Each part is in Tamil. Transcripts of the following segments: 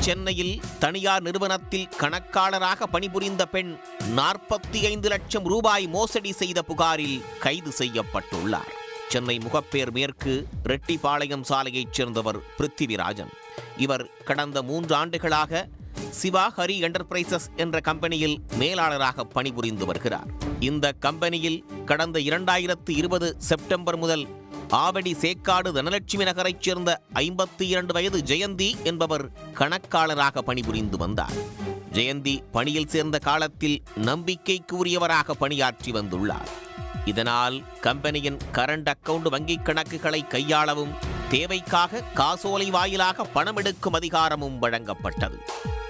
சென்னையில் தனியார் நிறுவனத்தில் கணக்காளராக பணிபுரிந்த பெண் 45 லட்சம் ரூபாய் மோசடி செய்த புகாரில் கைது செய்யப்பட்டுள்ளார். சென்னை முகப்பேர் மேற்கு ரெட்டிப்பாளையம் சாலையைச் சேர்ந்தவர் பிருத்திவிராஜன். இவர் கடந்த 3 ஆண்டுகளாக சிவா ஹரி என்டர்பிரைசஸ் என்ற கம்பெனியில் மேலாளராக பணிபுரிந்து வருகிறார். இந்த கம்பெனியில் கடந்த 2020 செப்டம்பர் முதல் ஆவடி சேக்காடு தனலட்சுமி நகரைச் சேர்ந்த 52 வயது ஜெயந்தி என்பவர் கணக்காளராக பணிபுரிந்து வந்தார். ஜெயந்தி பணியில் சேர்ந்த காலத்தில் நம்பிக்கைக்கு உரியவராக பணியாற்றி வந்துள்ளார். இதனால் கம்பெனியின் கரண்ட் அக்கவுண்ட் வங்கிக் கணக்குகளை கையாளவும் தேவைக்காக காசோலை வாயிலாக பணம் எடுக்கும் அதிகாரமும் வழங்கப்பட்டது.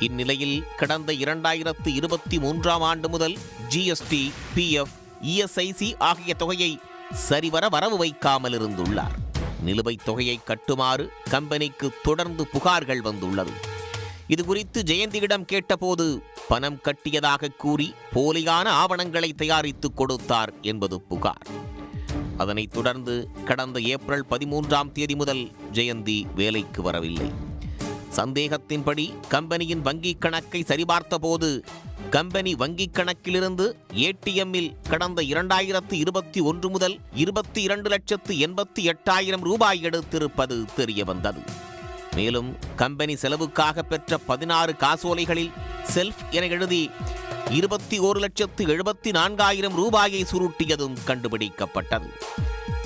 இந்நிலையில் கடந்த 2023ஆம் ஆண்டு முதல் GST, PF, ESIC ஆகிய தொகையை சரிவர வரவு வைக்காமல் இருந்துள்ளார். நிலுவைத் தொகையை கட்டுமாறு கம்பெனிக்கு தொடர்ந்து புகார்கள் வந்துள்ளது. இதுகுறித்து ஜெயந்தியிடம் கேட்டபோது பணம் கட்டியதாக கூறி போலியான ஆவணங்களை தயாரித்து கொடுத்தார் என்பது புகார். அதனைத் தொடர்ந்து கடந்த ஏப்ரல் 13ஆம் தேதி முதல் ஜெயந்தி வேலைக்கு வரவில்லை. சந்தேகத்தின்படி கம்பெனியின் வங்கிக் கணக்கை சரிபார்த்தபோது கம்பெனி வங்கிக் கணக்கிலிருந்து ATMில் கடந்த 2021 முதல் 22,88,000 ரூபாய் எடுத்திருப்பது தெரியவந்தது. மேலும் கம்பெனி செலவுக்காக பெற்ற 16 காசோலைகளில் செல்ஃப் என எழுதி 21,74,000 ரூபாயை சுருட்டியதும் கண்டுபிடிக்கப்பட்டது.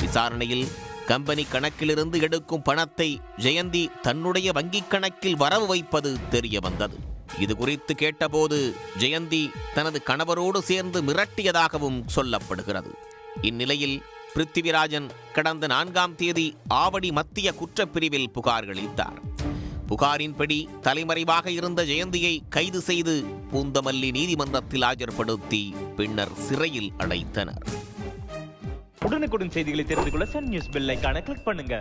விசாரணையில் கம்பெனி கணக்கிலிருந்து எடுக்கும் பணத்தை ஜெயந்தி தன்னுடைய வங்கிக் கணக்கில் வரவு வைப்பது தெரிய வந்தது. இது குறித்து கேட்டபோது ஜெயந்தி தனது கணவரோடு சேர்ந்து மிரட்டியதாகவும் சொல்லப்படுகிறது. இந்நிலையில் பிருத்திவிராஜன் கடந்த 4ஆம் தேதி ஆவடி மத்திய குற்றப்பிரிவில் புகார் அளித்தார். புகாரின்படி தலைமறைவாக இருந்த ஜெயந்தியை கைது செய்து பூந்தமல்லி நீதிமன்றத்தில் ஆஜர்படுத்தி பின்னர் சிறையில் அடைத்தனர். உடனுக்குடன் செய்திகளை தெரிந்து கொள்ள சன் நியூஸ் பெல் ஐகானை கிளிக் பண்ணுங்க.